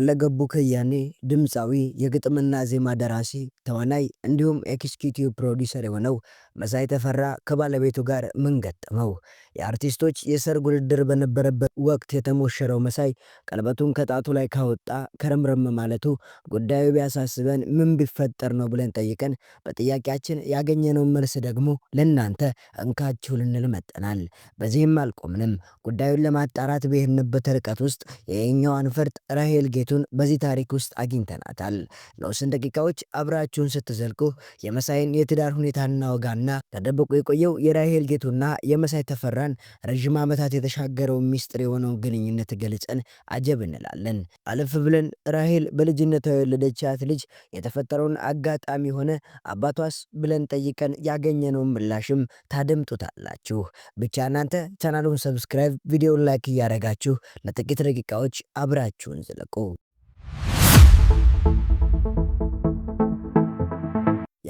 ሁለገቡ ከያኔ ድምፃዊ፣ የግጥምና ዜማ ደራሲ፣ ተዋናይ እንዲሁም ኤክስኪዩቲቭ ፕሮዲውሰር የሆነው መሳይ ተፈራ ከባለቤቱ ጋር ምን ገጠመው? የአርቲስቶች የሰርግ ውድድር በነበረበት ወቅት የተሞሸረው መሳይ ቀለበቱን ከጣቱ ላይ ካወጣ ከረምረም ማለቱ ጉዳዩ ቢያሳስበን ምን ቢፈጠር ነው ብለን ጠይቀን በጥያቄያችን ያገኘነውን መልስ ደግሞ ለእናንተ እንካችሁ ልንል መጠናል። በዚህም አልቆምንም። ጉዳዩን ለማጣራት በሄድንበት ርቀት ውስጥ የኛዋን ፈርጥ ራሄል ጌቱን በዚህ ታሪክ ውስጥ አግኝተናታል። ለውስን ደቂቃዎች አብራችሁን ስትዘልቁ የመሳይን የትዳር ሁኔታ እናወጋና ተደብቆ የቆየው የራሄል ጌቱና የመሳይ ተፈራን ረዥም ዓመታት የተሻገረውን ሚስጥር የሆነውን ግንኙነት ገልጸን አጀብ እንላለን። አለፍ ብለን ራሄል በልጅነቷ የወለደቻት ልጅ የተፈጠረውን አጋጣሚ ሆነ አባቷስ ብለን ጠይቀን ያገኘነውን ምላሽም ታደምጡታላችሁ። ብቻ እናንተ ቻናሉን ሰብስክራይብ፣ ቪዲዮውን ላይክ እያደረጋችሁ ለጥቂት ደቂቃዎች አብራችሁን ዝለቁ።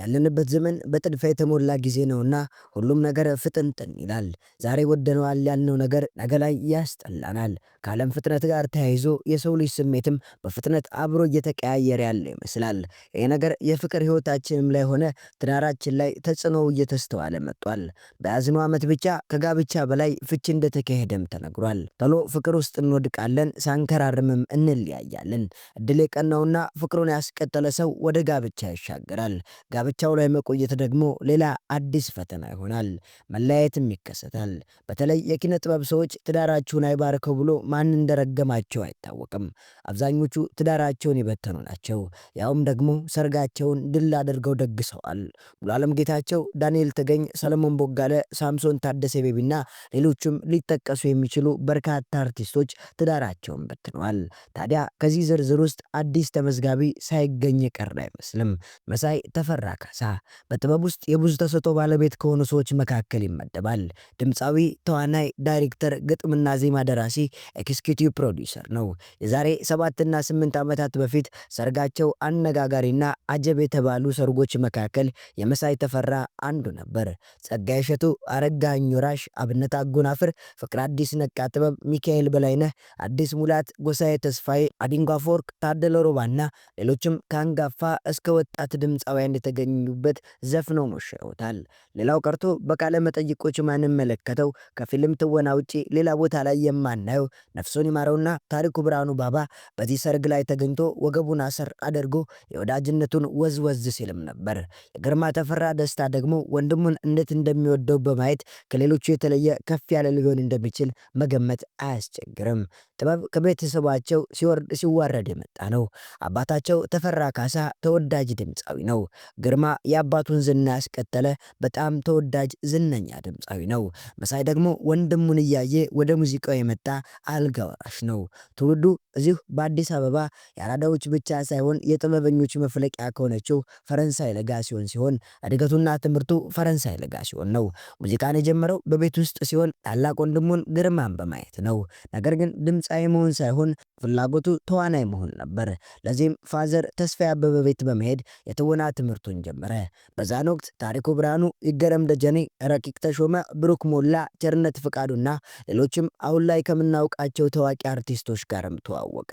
ያለንበት ዘመን በጥድፊያ የተሞላ ጊዜ ነውና ሁሉም ነገር ፍጥንጥን ይላል። ዛሬ ወደነዋል ያልነው ነገር ነገ ላይ ያስጠላናል። ከዓለም ፍጥነት ጋር ተያይዞ የሰው ልጅ ስሜትም በፍጥነት አብሮ እየተቀያየረ ያለ ይመስላል። ይህ ነገር የፍቅር ህይወታችንም ላይ ሆነ ትዳራችን ላይ ተጽዕኖው እየተስተዋለ መጥቷል። በያዝነው ዓመት ብቻ ከጋብቻ በላይ ፍቺ እንደተካሄደም ተነግሯል። ቶሎ ፍቅር ውስጥ እንወድቃለን፣ ሳንከራርምም እንለያያለን። እድል የቀናውና ፍቅሩን ያስቀጠለ ሰው ወደ ጋብቻ ይሻገራል። ጋብቻው ላይ መቆየት ደግሞ ሌላ አዲስ ፈተና ይሆናል። መለያየትም ይከሰታል። በተለይ የኪነ ጥበብ ሰዎች ትዳራችሁን አይባርከው ብሎ ማን እንደረገማቸው አይታወቅም። አብዛኞቹ ትዳራቸውን የበተኑ ናቸው። ያውም ደግሞ ሰርጋቸውን ድል አድርገው ደግሰዋል። ሙሉዓለም ጌታቸው፣ ዳንኤል ተገኝ፣ ሰለሞን ቦጋለ፣ ሳምሶን ታደሰ ቤቢና ሌሎችም ሊጠቀሱ የሚችሉ በርካታ አርቲስቶች ትዳራቸውን በትነዋል። ታዲያ ከዚህ ዝርዝር ውስጥ አዲስ ተመዝጋቢ ሳይገኝ የቀረ አይመስልም። መሳይ ተፈራ ካሳ በጥበብ ውስጥ የብዙ ተሰጥኦ ባለቤት ከሆኑ ሰዎች መካከል ይመደባል። ድምፃዊ፣ ተዋናይ፣ ዳይሬክተር፣ ግጥምና ዜማ ደራሲ፣ ኤክስኪዩቲቭ ፕሮዲውሰር ነው። የዛሬ 7 እና 8 ዓመታት በፊት ሰርጋቸው አነጋጋሪና አጀብ የተባሉ ሰርጎች መካከል የመሳይ ተፈራ አንዱ ነበር። ጸጋዬ እሸቱ፣ አረጋኸኝ ወራሽ፣ አብነት አጎናፍር፣ ፍቅር አዲስ፣ ነቃ ጥበብ፣ ሚካኤል በላይነህ፣ አዲስ ሙላት፣ ጎሳዬ ተስፋዬ፣ አዲንጎ አፈወርቅ፣ ታደለ ሮባና ሌሎችም ከአንጋፋ እስከ ወጣት ድምፃውያን የተገኙበት ዘፍነው ሞሽረውታል። ሌላው ቀርቶ በቃለ መጠይቆች ማንመለከተው ከፊልም ትወና ውጪ ሌላ ቦታ ላይ የማናየው ነፍሱን ይማረውና ታሪኩ ብርሃኑ ባባ በዚህ ሰርግ ላይ ተገኝቶ ወገቡን አሰር አድርጎ የወዳጅነቱን ወዝወዝ ሲልም ነበር። የግርማ ተፈራ ደስታ ደግሞ ወንድሙን እንዴት እንደሚወደው በማየት ከሌሎቹ የተለየ ከፍ ያለ ሊሆን እንደሚችል መገመት አያስቸግርም። ጥበብ ከቤተሰባቸው ሲወርድ ሲዋረድ የመጣ ነው። አባታቸው ተፈራ ካሳ ተወዳጅ ድምፃዊ ነው። ግርማ የአባቱን ዝና ያስቀጠለ በጣም ተወዳጅ ዝነኛ ድምፃዊ ነው። መሳይ ደግሞ ወንድሙን እያየ ወደ ሙዚቃው የመጣ አልጋ ወራሽ ነው። ትውልዱ እዚሁ በአዲስ አበባ የአራዳዎች ብቻ ሳይሆን የጥበበኞች መፍለቂያ ከሆነችው ፈረንሳይ ለጋሲዮን ሲሆን እድገቱና ትምህርቱ ፈረንሳይ ለጋሲዮን ነው። ሙዚቃን የጀመረው በቤት ውስጥ ሲሆን ታላቅ ወንድሙን ግርማን በማየት ነው። ነገር ግን ድምፃዊ መሆን ሳይሆን ፍላጎቱ ተዋናይ መሆን ነበር። ለዚህም ፋዘር ተስፋዬ አበበ ቤት በመሄድ የትወና ትምህርቱን ጀመረ። በዛን ወቅት ታሪኩ ብርሃኑ፣ ይገረም ደጀኔ፣ ረቂቅ ተሾመ፣ ብሩክ ሞላ፣ ቸርነት ፍቃዱና ሌሎችም አሁን ላይ ከምናውቃቸው ታዋቂ አርቲስቶች ጋርም ተዋወቀ።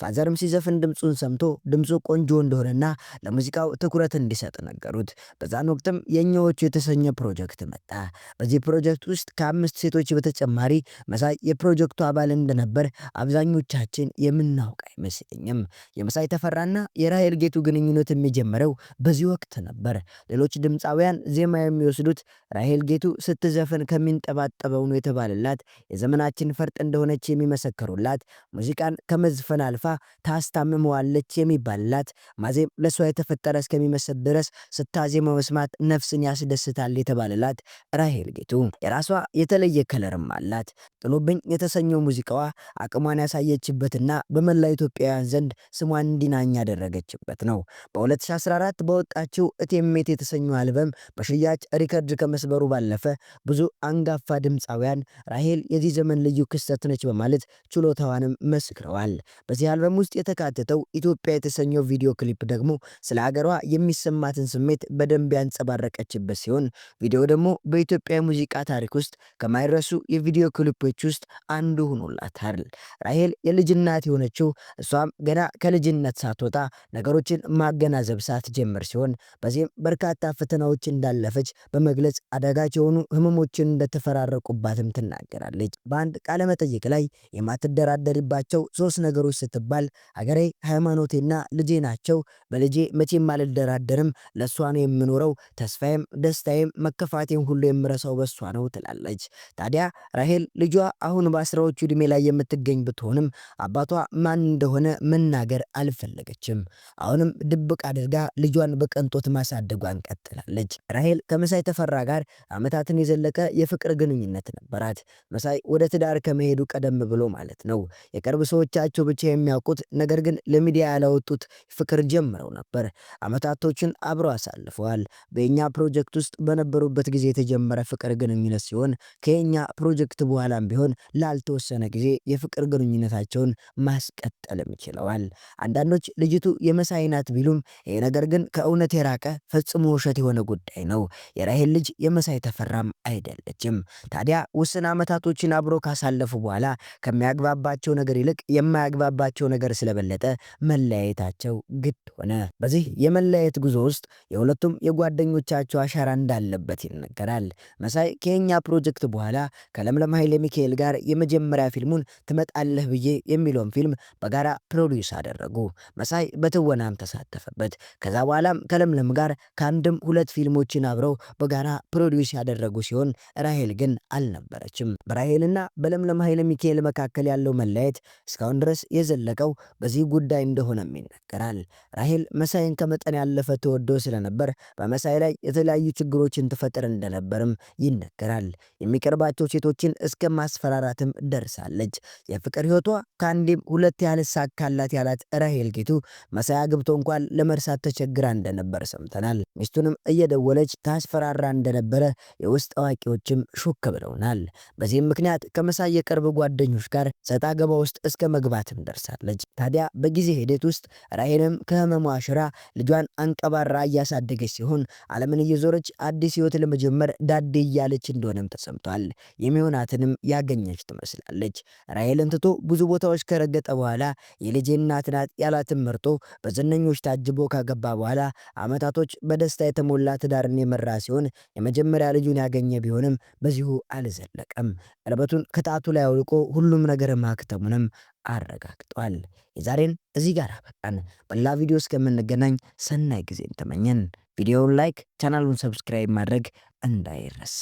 ፋዘርም ሲዘፍን ድምፁን ሰምቶ ድምፁ ቆንጆ እንደሆነና ለሙዚቃው ትኩረት እንዲሰጥ ነገሩት። በዛን ወቅትም የኛዎቹ የተሰኘ ፕሮጀክት መጣ። በዚህ ፕሮጀክት ውስጥ ከ5 ሴቶች በተጨማሪ መሳይ የፕሮጀክቱ አባል እንደነበር አብዛኞቻችን የምናውቅ አይመስለኝም። የመሳይ ተፈራና የራሄል ጌቱ ግንኙነት የሚጀምረው በዚህ ወቅት ነበር። ሌሎች ድምፃውያን ዜማ የሚወስዱት ራሄል ጌቱ ስትዘፍን ከሚንጠባጠበው ነው የተባለላት የዘመናችን ፈርጥ እንደሆነች የሚመሰክሩላት፣ ሙዚቃን ከመዝፈን አልፋ ታስታምመዋለች የሚባልላት፣ ማዜም ለሷ የተፈጠረ እስከሚመስል ድረስ ስታዜማ መስማት ነፍስን ያስደስታል የተባለላት ራሄል ጌቱ የራሷ የተለየ ከለርም አላት። ጥሎብኝ የተሰኘው ሙዚቃዋ አቅሟን ያሳየችበትና በመላ ኢትዮጵያውያን ዘንድ ስሟን እንዲናኝ ያደረገችበት ነው። በ2014 በወጣችው እቴሜት የተሰኘው አልበም በሽያጭ ሪከርድ ከመስበሩ ባለፈ ብዙ አንጋፋ ድምፃውያን ራሄል የዚህ ዘመን ልዩ ክስተት ነች በማለት ችሎታዋንም መስክረዋል። በዚህ አልበም ውስጥ የተካተተው ኢትዮጵያ የተሰኘው ቪዲዮ ክሊፕ ደግሞ ስለ ሀገሯ የሚሰማትን ስሜት በደንብ ያንጸባረቀችበት ሲሆን ቪዲዮ ደግሞ በኢትዮጵያ የሙዚቃ ታሪክ ውስጥ ከማይረሱ የቪዲዮ ክሊፖች ውስጥ አንዱ ሆኖላታል። ራሄል የልጅ እናት የሆነችው እሷም ገና ከልጅነት ሳትወጣ ነገሮችን ማገናዘብ ሳትጀምር ሲሆን በዚህም በርካታ ፈተናዎች እንዳለፈች በመግለጽ አዳጋች የሆኑ ህመሞችን እንደተፈራረቁባትም ትናገራለች። በአንድ ቃለ መጠይቅ ላይ የማትደራደሪባቸው 3 ነገሮች ስትባል ሀገሬ፣ ሃይማኖቴና ልጄ ናቸው። በልጄ መቼም አልደራደርም። ለእሷ ነው የምኖረው። ተስፋዬም፣ ደስታዬም፣ መከፋቴም ሁሉ የምረሳው በሷ ነው ትላለች። ታዲያ ራሄል ልጇ አሁን በአስራዎቹ ዕድሜ ላይ የምትገኝ ብትሆንም አባቷ ማን እንደሆነ መናገር አልፈለገችም። አሁንም ድብቅ አድርጋ ልጇን በቅንጦት ማሳደጓን ቀጥላለች። ራሄል ከመሳይ ተፈራ ጋር ዓመታትን የዘለቀ የፍቅር ግንኙነት ነበራት። መሳይ ወደ ትዳር ከመሄዱ ቀደም ብሎ ማለት ነው። የቅርብ ሰዎቻቸው ብቻ የሚያውቁት ነገር ግን ለሚዲያ ያላወጡት ፍቅር ጀምረው ነበር። ዓመታቶችን አብረው አሳልፈዋል። በእኛ ፕሮጀክት ውስጥ በነበሩበት ጊዜ የተጀመረ ፍቅር ግንኙነት ሲሆን ከኛ ፕሮጀክት በኋላም ቢሆን ላልተወሰነ ጊዜ የፍቅር ግንኙነታቸውን ማስቀጠልም ችለዋል። አንዳንዶች ልጅቱ የመሳይ ናት ቢሉም ይህ ነገር ግን ከእውነት የራቀ ፈጽሞ ውሸት የሆነ ጉዳይ ነው። የራሄል ልጅ የመሳይ ተፈራም አይደለችም። ታዲያ ውስን ዓመታቶችን አብሮ ካሳለፉ በኋላ ከሚያግባባቸው ነገር ይልቅ የማያግባባቸው ነገር ስለበለጠ መለያየታቸው ግድ ሆነ። በዚህ የመለያየት ጉዞ ውስጥ የሁለቱም የጓደኞቻቸው አሻራ እንዳለበት ይነገራል። መሳይ ከኛ ፕሮጀክት በኋላ ከለምለም ኃይለ ሚካኤል ጋር የመጀመሪያ ፊልሙን ትመጣለህ ብዬ የሚለውን ፊልም በጋራ ፕሮዲውስ አደረጉ። መሳይ በትወናም ተሳተፈበት። ከዛ በኋላም ከለምለም ጋር ከአንድም 2 ፊልሞችን አብረው በጋራ ፕሮዲውስ ያደረጉ ሲሆን ራሄል ግን አልነበረችም። በራሄልና በለምለም ኃይለ ሚካኤል መካከል ያለው መለያየት እስካሁን ድረስ የዘለቀው በዚህ ጉዳይ እንደሆነም ይነገራል። ራሄል መሳይን ከመጠን ያለፈ ተወዶ ስለነበር በመሳይ ላይ የተለያዩ ችግሮችን ትፈጥር እንደነበርም ይነገራል። የሚቀርባቸው ሴቶችን እስከ ማስፈራራትም ደርሳለች። የፍቅር ህይወቷ ከአንዴም 2 ያልሳካላት ያላት ራሄል ጌቱ መሳይ አግብቶ እንኳን ለመርሳት ተቸግራ እንደነበር ሰምተናል። ሚስቱንም እየደወለች ታስፈራራ እንደነበረ የውስጥ አዋቂዎችም ሹክ ብለውናል። በዚህም ምክንያት ከመሳይ የቅርብ ጓደኞች ጋር ሰጣ ገባ ውስጥ እስከ መግባትም ደርሳለች። ታዲያ በጊዜ ሂደት ውስጥ ራሄልም ከህመሟ ሽራ ልጇን አንቀባራ እያሳደገች ሲሆን ዓለምን እየዞረች አዲስ ህይወት ለመጀመር ዳዴ እያለች እንደሆነም ተሰምቷል። የሚሆናትንም ያገኘች ትመስላለች። ራሄልን ትቶ ብዙ ቦታዎች ከረገጠ በኋላ የልጄ እናት ናት ያላትን መርጦ በዝነኞች ታጅቦ ካገባ በኋላ ዓመታቶች በደስታ የተሞላ ትዳርን የመራ ሲሆን የመጀመሪያ ልጁን ያገኘ ቢሆንም በዚሁ አልዘለቀም። ቀለበቱን ከጣቱ ላይ አውልቆ ሁሉም ነገር ማክተሙንም አረጋግጧል። የዛሬን እዚህ ጋር አበቃን። በሌላ ቪዲዮ እስከምንገናኝ ሰናይ ጊዜን ተመኘን። ቪዲዮውን ላይክ፣ ቻናሉን ሰብስክራይብ ማድረግ እንዳይረሳ።